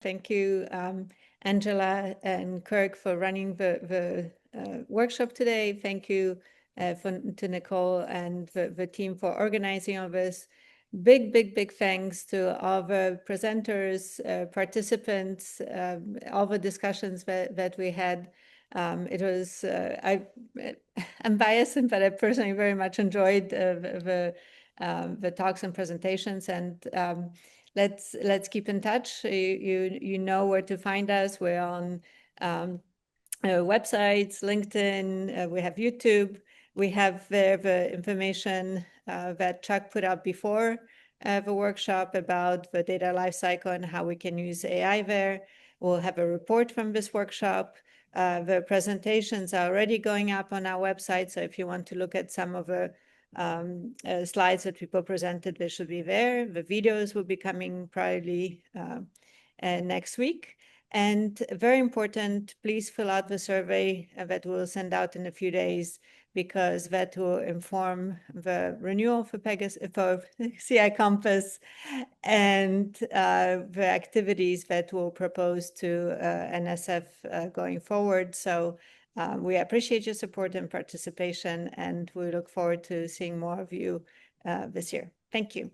Thank you, Angela and Kirk, for running the workshop today. Thank you to Nicole and the team for organizing all this. Big thanks to all the presenters, participants, all the discussions that we had. It was, I'm biased, but I personally very much enjoyed the talks and presentations, and let's keep in touch. You know where to find us. We're on websites, LinkedIn, we have YouTube. We have the information that Chuck put out before the workshop about the data lifecycle and how we can use AI there. We'll have a report from this workshop. The presentations are already going up on our website, so if you want to look at some of the slides that people presented, they should be there. The videos will be coming probably next week. And very important, please fill out the survey that we'll send out in a few days, because that will inform the renewal for CI Compass and the activities that we'll propose to NSF going forward. So we appreciate your support and participation, and we look forward to seeing more of you this year. Thank you.